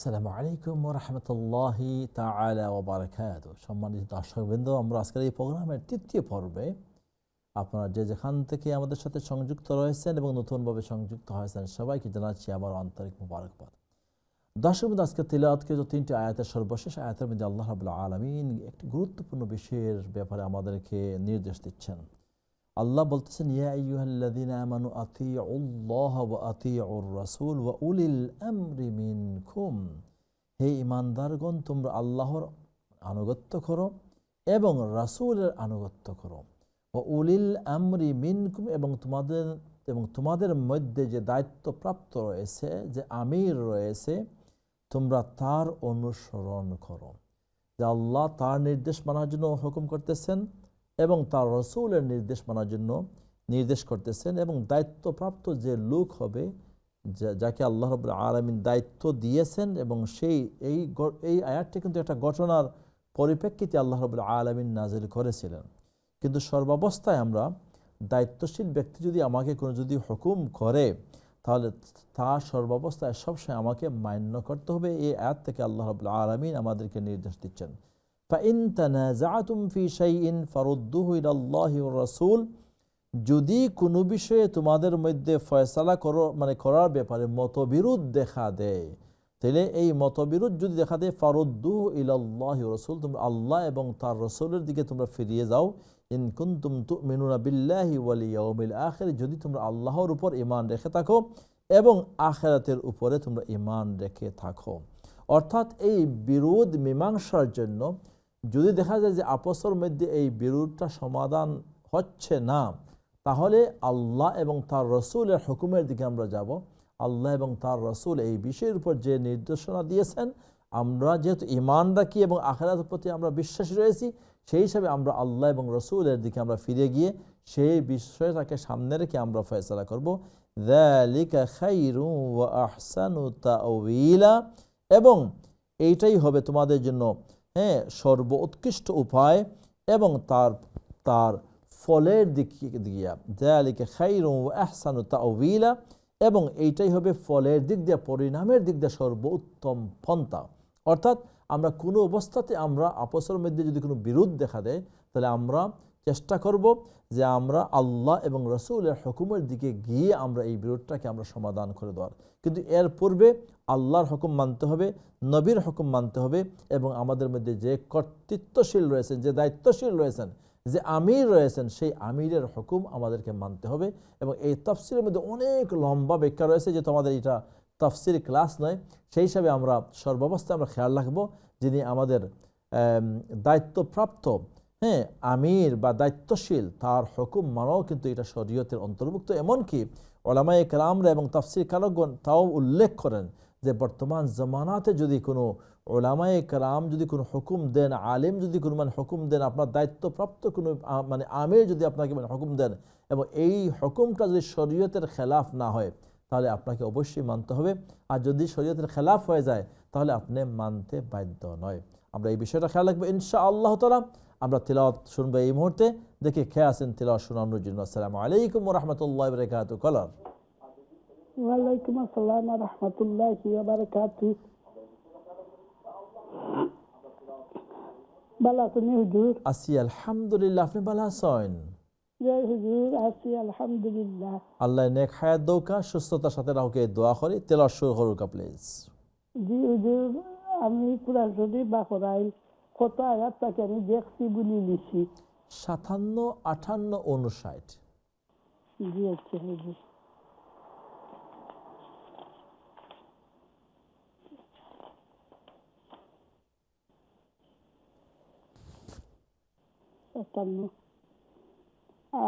আসসালামু আলাইকুম ওয়া রাহমাতুল্লাহি তাআলা ওয়া বারাকাতুহু। সম্মানিত দর্শকবৃন্দ, আমরা আজকের এই প্রোগ্রামের তৃতীয় পর্বে আপনারা যে যেখান থেকে আমাদের সাথে সংযুক্ত রয়েছেন এবং নতুনভাবে সংযুক্ত হয়েছেন সবাইকে জানাচ্ছি আমার আন্তরিক মুবারকবাদ। দর্শকবৃন্দ, আজকে তিলাওয়াতকৃত তিনটি আয়াতের সর্বশেষ আয়াতের মধ্যে আল্লাহ রাব্বুল আলামিন একটি গুরুত্বপূর্ণ বিষয়ের ব্যাপারে আমাদেরকে নির্দেশ দিচ্ছেন। আল্লাহ বলতেছেন, ইয়া আইয়ুহাল্লাযীনা আমানু আতিউল্লাহ ওয়া আতিউর রাসূল ওয়া উলিল আমরি মিনকুম। হে ঈমানদারগণ, তোমরা আল্লাহর আনুগত্য করো এবং রাসূলের আনুগত্য করো। ওয়া উলিল আমরি মিনকুম, এবং তোমাদের মধ্যে যে দায়িত্বপ্রাপ্ত রয়েছে, যে আমির রয়েছে, তোমরা তার অনুসরণ করো। যে আল্লাহ তার নির্দেশ মানার জন্য হুকুম করতেছেন এবং তার রসুলের নির্দেশ মানার জন্য নির্দেশ করতেছেন, এবং দায়িত্বপ্রাপ্ত যে লোক হবে, যাকে আল্লাহ রাব্বুল আলামিন দায়িত্ব দিয়েছেন, এবং এই আয়াতটি কিন্তু একটা ঘটনার পরিপ্রেক্ষিতে আল্লাহ রাব্বুল আলামিন নাজিল করেছিলেন। কিন্তু সর্বাবস্থায় আমরা দায়িত্বশীল ব্যক্তি যদি আমাকে কোনো যদি হুকুম করে, তাহলে তা সর্বাবস্থায় সবসময় আমাকে মান্য করতে হবে। এই আয়াত থেকে আল্লাহ রাব্বুল আলামিন আমাদেরকে নির্দেশ দিচ্ছেন, فَإِن تَنَازَعْتُمْ فِي شَيْءٍ فَرُدُّوهُ إِلَى اللَّهِ وَالرَّسُولِ। যদি কোনো বিষয়ে তোমাদের মধ্যে ফয়সালা করার ব্যাপারে মতবিরোধ দেখা দেয়, তাহলে এই মতবিরোধ যদি দেখা দেয়, ফারুদ্দুহু ইলাল্লাহি ওয়া রাসূল, তোমরা আল্লাহ এবং তার রাসূলের দিকে তোমরা ফিরিয়ে যাও। ইন কুনতুম তুমিনুনা বিল্লাহি ওয়াল ইয়াউমিল আখির, যদি তোমরা আল্লাহর উপর ঈমান রেখে থাকো এবং আখিরাতের উপরে তোমরা ঈমান রেখে থাকো। অর্থাৎ এই বিরোধ মীমাংসার জন্য যদি দেখা যায় যে আপসের মধ্যে এই বিরোধটা সমাধান হচ্ছে না, তাহলে আল্লাহ এবং তার রসুলের হুকুমের দিকে আমরা যাব। আল্লাহ এবং তার রসুল এই বিষয়ের উপর যে নির্দেশনা দিয়েছেন, আমরা যেহেতু ঈমান রাখি এবং আখিরাতের প্রতি আমরা বিশ্বাসী রয়েছি, সেই হিসাবে আমরা আল্লাহ এবং রসুলের দিকে আমরা ফিরে গিয়ে সেই বিষয়টাকে সামনে রেখে আমরা ফয়সালা করব। যালিকা খায়রুন ওয়া আহসানু তা'ওয়িলা, এবং এইটাই হবে তোমাদের জন্য সর্বোৎকৃষ্ট উপায় এবং তার ফলের দিক দিয়ে। যালিকা খায়রুন ওয়া আহসানু তা'ওয়িলা, এবং এইটাই হবে ফলের দিক দিয়ে, পরিণামের দিক দিয়ে সর্বোত্তম পন্থা। অর্থাৎ আমরা কোনো অবস্থাতে আমরা আপসের মধ্যে যদি কোনো বিরোধ দেখা দেয়, তাহলে আমরা চেষ্টা করব যে আমরা আল্লাহ এবং রসুলের হুকুমের দিকে গিয়ে আমরা এই বিরোধটাকে আমরা সমাধান করে দেওয়ার। কিন্তু এর পূর্বে আল্লাহর হুকুম মানতে হবে, নবীর হুকুম মানতে হবে, এবং আমাদের মধ্যে যে কর্তৃত্বশীল রয়েছেন, যে দায়িত্বশীল রয়েছেন, যে আমির রয়েছেন, সেই আমিরের হুকুম আমাদেরকে মানতে হবে। এবং এই তাফসিরের মধ্যে অনেক লম্বা ব্যাখ্যা রয়েছে, যে তোমাদের এটা তাফসির ক্লাস নয়, সেই হিসাবে আমরা সর্বাবস্থায় আমরা খেয়াল রাখবো যিনি আমাদের দায়িত্বপ্রাপ্ত আমির বা দায়িত্বশীল, তার হুকুম মানাও কিন্তু এটা শরীয়তের অন্তর্ভুক্ত। এমনকি উলামায়ে কেরামরা এবং তাফসির কারকগণ তাও উল্লেখ করেন যে বর্তমান জামানাতে যদি কোনো উলামায়ে কেরাম যদি কোনো হুকুম দেন, আলেম যদি কোনো হুকুম দেন, আপনার দায়িত্বপ্রাপ্ত কোনো আমির যদি আপনাকে হুকুম দেন, এবং এই হুকুমটা যদি শরীয়তের খেলাফ না হয়, তাহলে আপনাকে অবশ্যই মানতে হবে। আর যদি শরীয়তের খেলাফ হয়ে যায়, তাহলে আপনি মানতে বাধ্য নয়। আমরা এই বিষয়টা খেয়াল রাখবো ইনশাআল্লাহ তাআলা। আমরা তিলাওয়াত শুনবো এই মুহূর্তে। দেখি খেয়ে আছেন তিলাওয়াত শোনানোর জন্য। আসসালামু আলাইকুম ওয়া রাহমাতুল্লাহি ওয়া বারাকাতুহু। কলার। ওয়া আলাইকুম আসসালাম ওয়া রাহমাতুল্লাহি ওয়া বারাকাতুহু। ভালো আছেন হুজুর? আছি আলহামদুলিল্লাহ, আপনি ভালো আছেন? জয় হুজুর, আছি আলহামদুলিল্লাহ। আল্লাহ নেক হায়াত দৌকা, সুস্থতার সাথে রাহুকে দোয়া করি। তিলাওয়াত শুরু করুকা প্লিজ। জি হুজুর, আমি কুরআন শরীফ বাকরায় কত আয়াত থেকে আমি দেখছি বলে লিখি। 57, 58, 59। জি আচ্ছা হুজুর।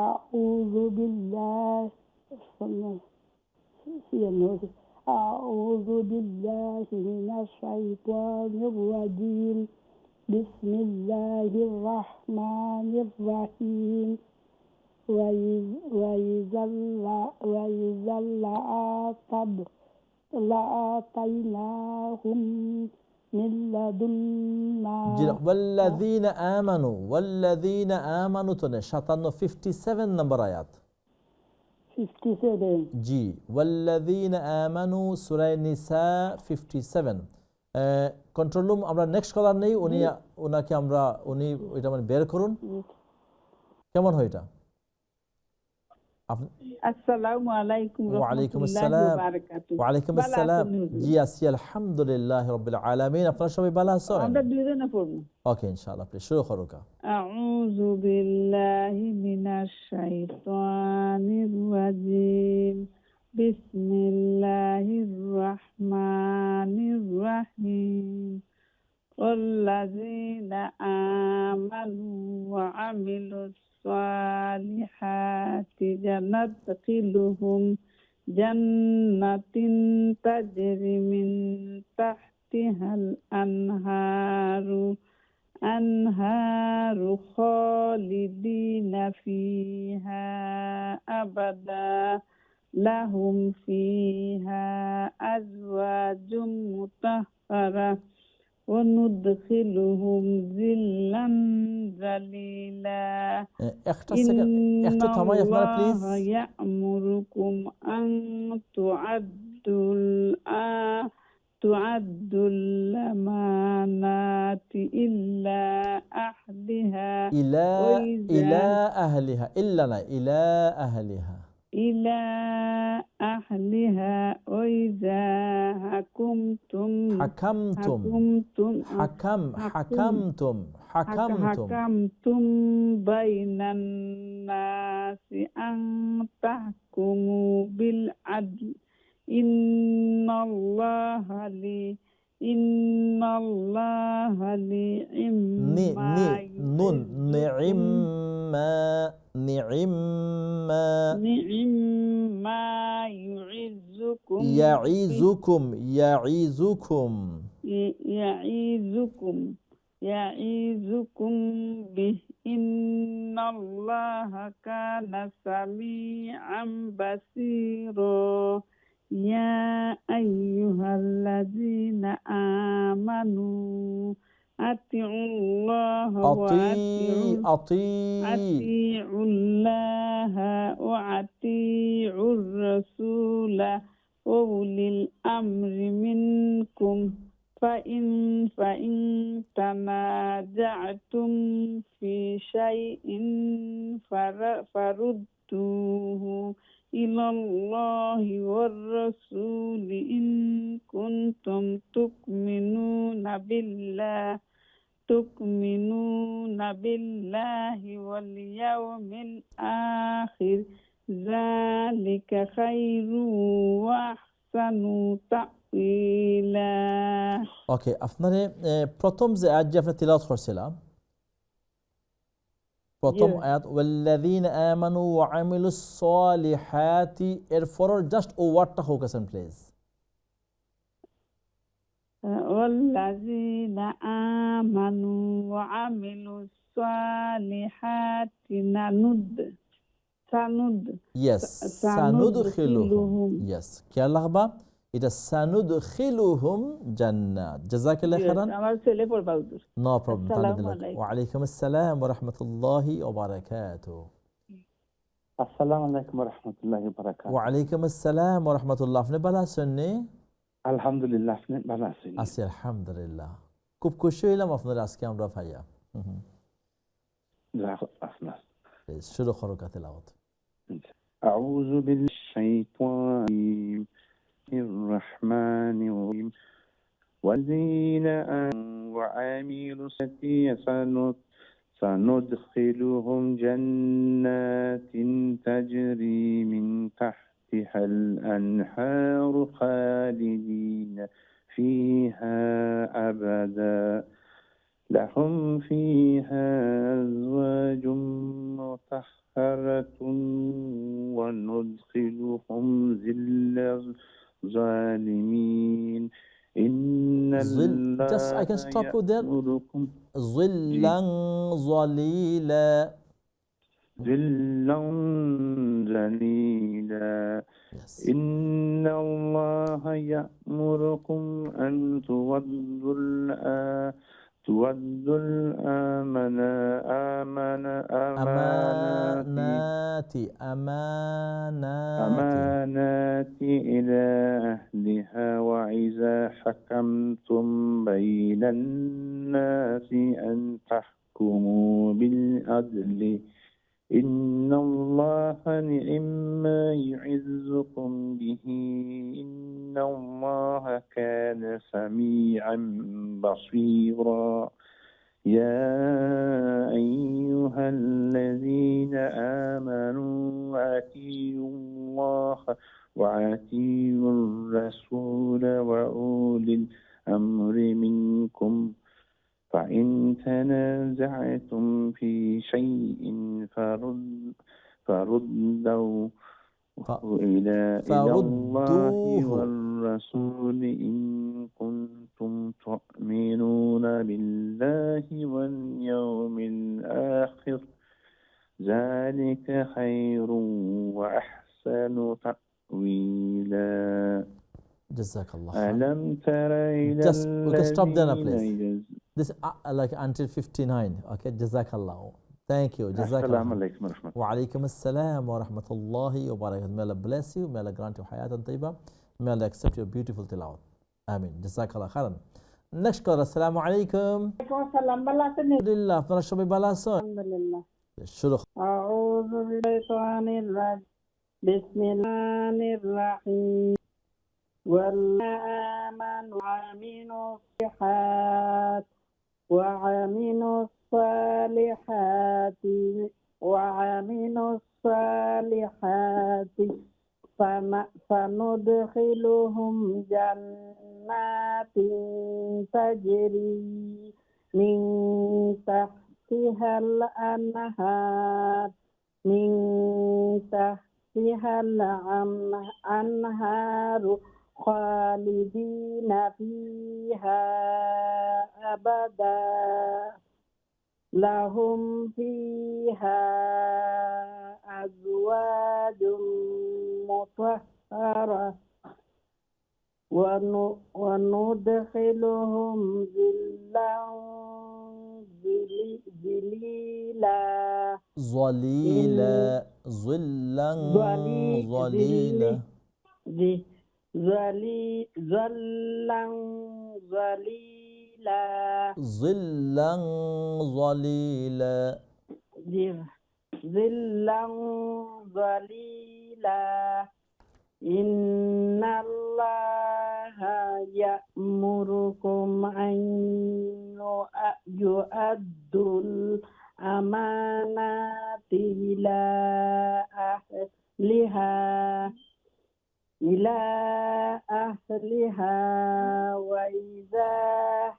أعوذ بالله أعوذ بالله من الشيطان الرجيم. بسم الله الرحمن الرحيم. وإذا لآتيناهم من لدنا والذين آمنوا তো না, 57 নম্বর আয়াত। 57 জি, والذين آمنوا সূরা নিসা 57। কন্ট্রোল রুম আমরা নেক্সট কলার নেই, ওনাকে আমরা ওইটা মানে বের করুন। কেমন হয় এটা? আসসালামু আলাইকুম ওয়ালাইকুম রাহমাতুল্লাহি আসসালাম। ওয়া বারাকাতুহু। ওয়ালাইকুম আসসালাম। জি আছি আলহামদুলিল্লাহ রাব্বিল আলামিন। আপনারা সবাই ভালো আছেন? আমরা দুইজনে পড়বো। ওকে ইনশাআল্লাহ, আপনি শুরু করুন। আউযু বিল্লাহি মিনাশ শাইতানির রাজিম। বিসমিল্লাহির রাহমানির রাহিম। ওয়াল্লাযীনা আমানু ওয়া আমিলুস সালিহাতি জান্নাতুহুম জান্নাতিন তাজরি মিন তাহতিহাল আনহারু খালিদিনা ফিহা আবাদা লাহুম ফিহা আজওয়াজুম মুতাহহারা ওয়া নুদখিলুহুম যিল্লান যালিলা। একটা সেকেন্ড, একটু থামাই আপনারা প্লিজ। ইন্নাল্লাহা ইয়া'মুরুকুম আন তু'আদ্দুল আমানাতি ইলা আহলিহা ইলা ওয়া ইলা আহলিহা, ইল্লা না, ইলা আহলিহা। ইলা আহলিহা ওয়া ইযা হাকামতুম হাকামতুম বাইনান নাসি আন তাহকুমু বিল আদল ইন্নাল্লাহা নি'ম্মা ইয়া'iযুকুম বিহি ইন্নাল্লাহা কানা সামিআম বাসীরা। ইয়া আইয়ুহাল্লাযীনা আমানু আতিউল্লাহা ওয়া আতিউর রাসূলা ওয়া উলিল আমরি মিনকুম ফাইন তানাজা'তুম ফি শাইইন ফারুদ্দুহু ইলাল্লাহি ওয়ার রাসূলি ইন কুনতুম তু'মিনুনা বিল্লাহি ওয়াল ইয়াউমিল আখির যালিকা খায়রুন ওয়া আহসানু তা'ওয়িলা। ওকে, আপনারে প্রথম যে আয়াত যে আপনি তিলাওয়াত করছিলাম, প্রথম আয়াত ওয়াল্লাযীনা আমানু ওয়া আমিলুস সালিহাতি, এরপর জাস্ট ও ওয়ার্ডটা ফোকাসেন প্লিজ। ওয়াল্লাযীনা আমানু ওয়া আমিলুস সালিহাতি সানুদখিলুহুম। ইয়েস, খেয়াল রাখবা, এটা সানুদখিলুহুম জান্নাত। জাযাকাল্লাহু খাইরান। আমার ছেলে পড়বা হুজুর। No problem. আসসালামু আলাইকুম। ওয়া আলাইকুম আসসালাম ওয়া রাহমাতুল্লাহি ওয়া বারাকাতুহু। আসসালামু আলাইকুম ওয়া রাহমাতুল্লাহি ওয়া বারাকাতুহু। ওয়া আলাইকুম আসসালাম ওয়া রাহমাতুল্লাহ। আপনি ভালো আছেন নি? আলহামদুলিল্লাহ, আপনি ভালো আছেন? আছি আলহামদুলিল্লাহ। খুব খুশি হইলাম আপনার আজকে আমরা ভাইয়া। শুরু করো তিলাওয়াত। আউযু বিল্লাহি শাইতানির রাহমানির রাহিম। ওয়াল্লাযীনা আমানু ওয়া আমিলুস সালিহাতি সানুদখিলুহুম জান্নাতিন তাজরি মিন তাহতিহাল আনহারু খালিদিনা ফিহা আবাদা লাহুম ফিহা আজওয়াজুম মুতাহহারাতুন ওয়া নুদখিলুহুম যিল্লান যালিমিন। Just I can stop you there. Zillan zalila. Yes. إن الله يأمركم أن تودوا الأمانات إلى أهلها وإذا حكمتم بين الناس أن تحكموا بالعدل إن الله نعم ما يعظكم به إن الله كان سميعا بصيرا يا أيها الذين آمنوا أطيعوا الله وأطيعوا الرسول وأولي الأمر منكم فإن تنازعتم في شيء فردوه إلى الله والرسول إن كنتم تؤمنون بالله واليوم الآخر ذلك خير وأحسن تأويلا جزاك الله خير. ألم تر إلى We can stop there now, please. الذين This like until 59. Okay, Jazakallah. Thank you. Jazakallah. السلام عليكم ورحمة الله. Wa alaikum assalam wa rahmatullahi wa barakatuh. May Allah bless you. May Allah grant you hayatan tayyiba. May Allah accept your beautiful tilawat. Amin. Jazakallah khairan. Next caller. Assalamu alaikum. সালাম ভালো আছেন? Alhamdulillah. আপনারা সবাই ভালো আছেন? আলহামদুলিল্লাহ। শুরু। أعوذ بالشيطان الرجيم بسم الله الرحيم والذين آمنوا وعملوا الصالحات فندخلهم جنات تجري من تحتها الأنهار خالدين فيها أبدا لهم فيها أزواج مطهرة وندخلهم ظلا ظليلا ظلا ظليلا ظلا ظليلا إن الله يأمركم أن يؤدوا الأمانات إلى أهلها وإذا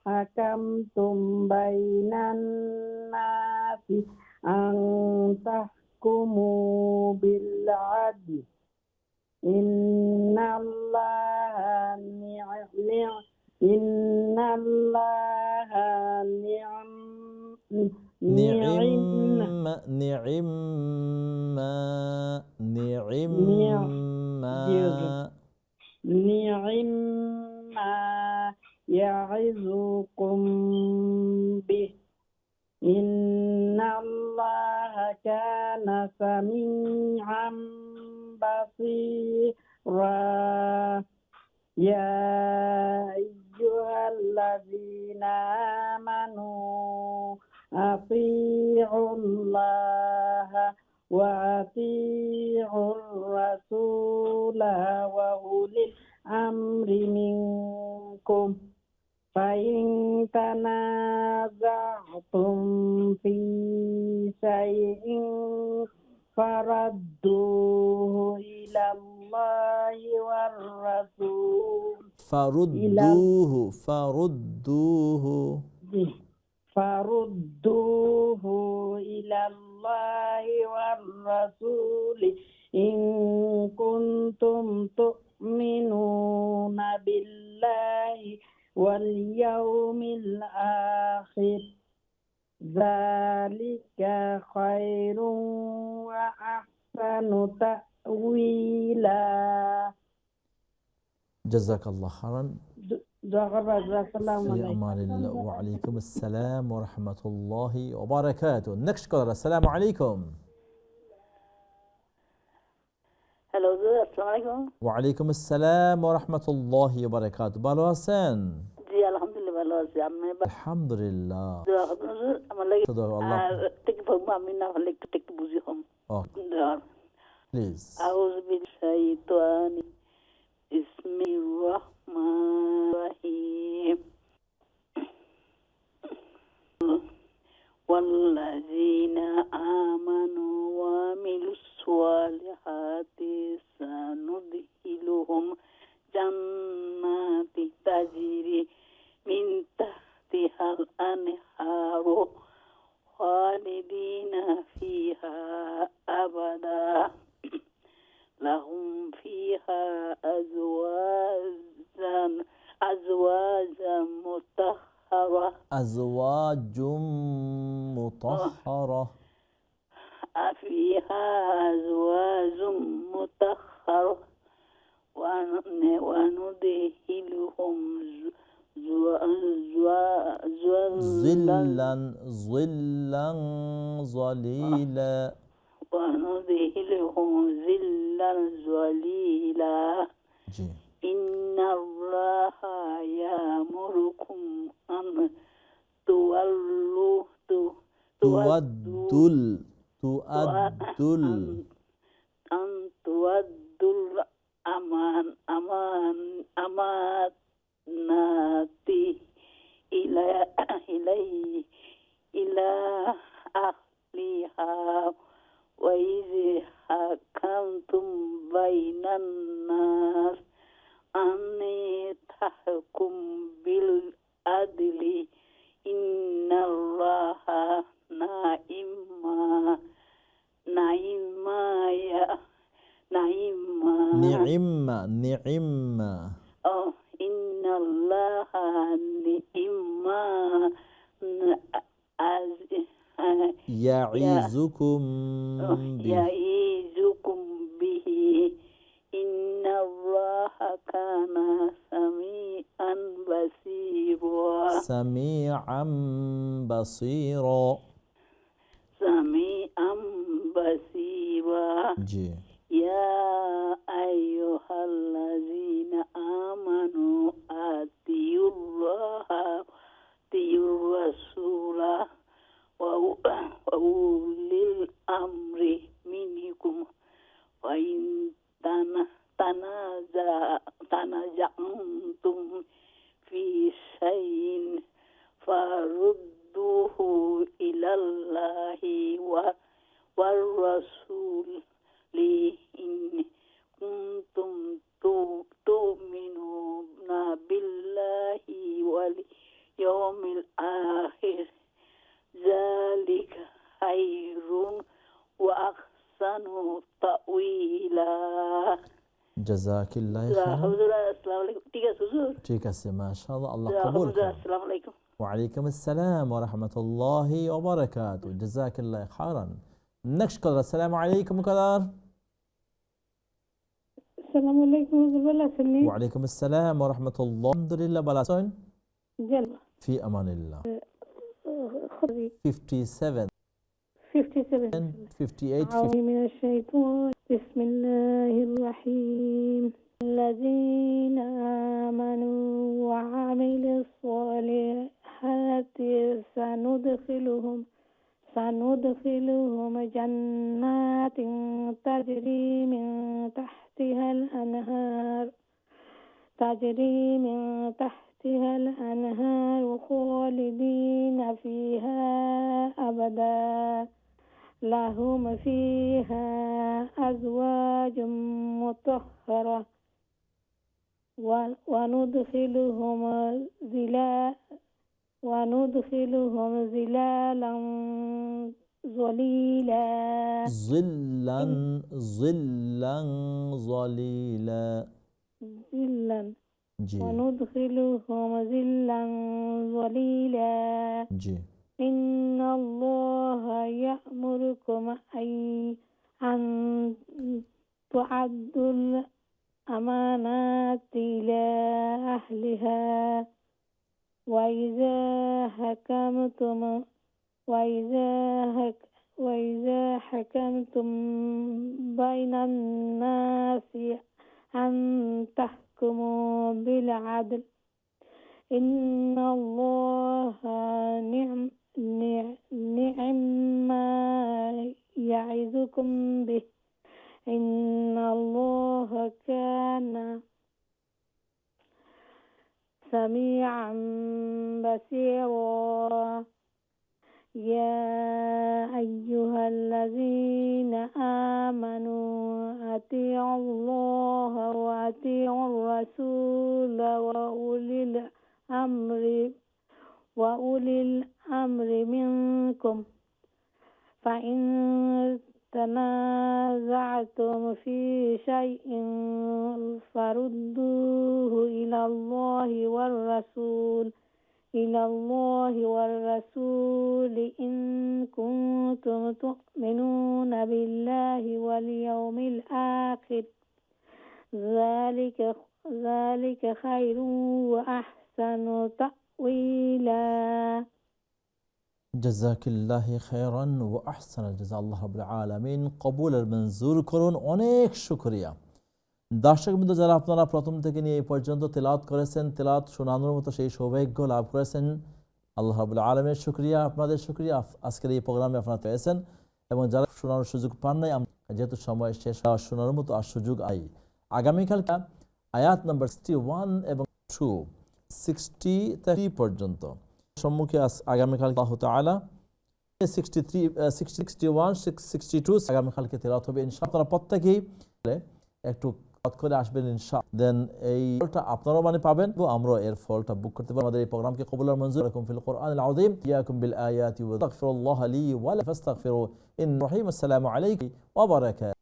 حكمتم بين الناس أن تحكموا بالعدل إن الله نعم ما يعظكم به إن الله كان سميعا بصيرا يا أيها الذين آمنوا أطيعوا الله وأطيعوا الرسول وأولي الأمر منكم فإن تنازعتم في شيء فردوه إلى الله والرسول فردوه إلى الله والرسول إن كنتم تؤمنون بالله واليوم الآخر ذلك خير وأحسن تأويلا. جزاك الله خيرا. السلام في أمان الله وعليكم السلام ورحمة الله وبركاته. Next caller. السلام عليكم. Hello, sir. Assalamu আলাইকুম। ওয়ালাইকুম আসসালাম ওয়া রাহমাতুল্লাহি ওয়া বারাকাতুহু। ভালো আছেন? জি আলহামদুলিল্লাহ ভালো আছি। আপনি আলহামদুলিল্লাহ। দোয়া করবেন হুজুর আমার লাগি। তো আল্লাহ আর থেকে বলবো আমি না হলে একটু একটু বুঝি হম। প্লিজ। আউযু বিশাইতানি বিসমির রহমানির রহিম। والذين آمنوا وعملوا الصالحات سندخلهم جنات تجري من تحتها الأنهار خالدين فيها أبدا لهم فيها أزواجا مطهرة أزواج مطهرة. فيها أزواج مطهرة وندخلهم ظلا ظلا ظليلا. وندخلهم ظلا ظليلا جي. إن الله يأمركم أن تولوا تؤدل أن تودوا الأمانات إلى أهلها وإذا حكمتم بين الناس أن تحكم بالعدل إن الله نعم. إن الله يعظكم به. يعظكم به إن الله كان سميعا بصيرا. سميعا بصيرا. سميعا بصيرا. جي. يا أيها الذين آمنوا أطيعوا الله وأطيعوا الرسول وأولي الأمر منكم وإن تنازعتم في شيء فردوه إلى الله والرسول إن كنتم تؤمنون بالله واليوم الآخر ذلك خير وأحسن تأويلا. জাযাকিল্লাহু খাইরান। আসসালামু আলাইকুম। ঠিক আছে হুজুর। ঠিক আছে, মাশাআল্লাহ, আল্লাহ কবুল করুন। আসসালামু আলাইকুম। ওয়ালাইকুম আসসালাম ওয়া রাহমাতুল্লাহি ওয়া বারাকাতুহু। জাযাকিল্লাহু খাইরান। Next caller. আসসালামু আলাইকুম কলার। আসসালামু আলাইকুম হুজুর, ভালো আছেন? ওয়ালাইকুম আসসালাম ওয়া রাহমাতুল্লাহ। আলহামদুলিল্লাহ, ভালো আছেন? ফি আমানিল্লাহ। 57 58 أعوذ من الشيطان. بسم الله الرحيم. الذين آمنوا وعملوا الصالحات سندخلهم جنات تجري من تحتها الأنهار خالدين فيها أبدا لهم فيها أزواج مطهرة وندخلهم ظلالا ظليلا. ظلا ظليلا. جي. وندخلهم ظلا ظليلا. جي. إن الله يأمركم أن تعدوا الأمانات إلى أهلها وإذا حكمتم بين الناس أن تحكموا بالعدل إن الله نعم ما يعظكم به إن الله كان سميعا بصيرا يا أيها الذين آمنوا أطيعوا الله وأطيعوا الرسول وأولي الأمر منكم فإن تنازعتم في شيء فردوه إلى الله والرسول إن كنتم تؤمنون بالله واليوم الآخر ذلك خير وأحسن تأويلا জাযাকিল্লাহি খায়রান ওয়া আহসানাল জাযা। আল্লাহ রাব্বুল আলামিন কবুল আর মঞ্জুর করুন। অনেক শুকরিয়া দর্শকবৃন্দ, যারা আপনারা প্রথম থেকে নিয়ে এই পর্যন্ত তেলাওয়াত করেছেন, তেলাওয়াত শোনানোর মতো সেই সৌভাগ্য লাভ করেছেন, আল্লাহ রাব্বুল আলামিনের শুকরিয়া, আপনাদের শুকরিয়া। আজকের এই প্রোগ্রামে আপনারা পেয়েছেন এবং যারা শোনানোর সুযোগ পান নাই, যেহেতু সময় শেষ, শোনার মতো আর সুযোগ আই। আগামীকাল আয়াত নম্বর 61 এবং 63 পর্যন্ত সম্মুখে আগামীকাল আল্লাহ তাআলা 63, 61, 62 আগামীকালকে তেলাওয়াত হবে ইনশাআল্লাহ। আপনারা প্রত্যেকেই একটু করে আসবেন ইনশাআল্লাহ। দেন এই ফলটা আপনারাও পাবেন, আমরা এর ফলটা বুক করতে পারবো। আমাদের এই প্রোগ্রামকে কবুল আর মঞ্জুর করুন ফিল কোরআনিল আযীম। ইয়াকুম বিল আয়াতি ওয়া তাগফিরুল্লাহ লি ওয়া লা ফাস্তাগফিরু ইন্নাহু রাহিম। আসসালামু আলাইকুম ওয়া বারাকাতুহু।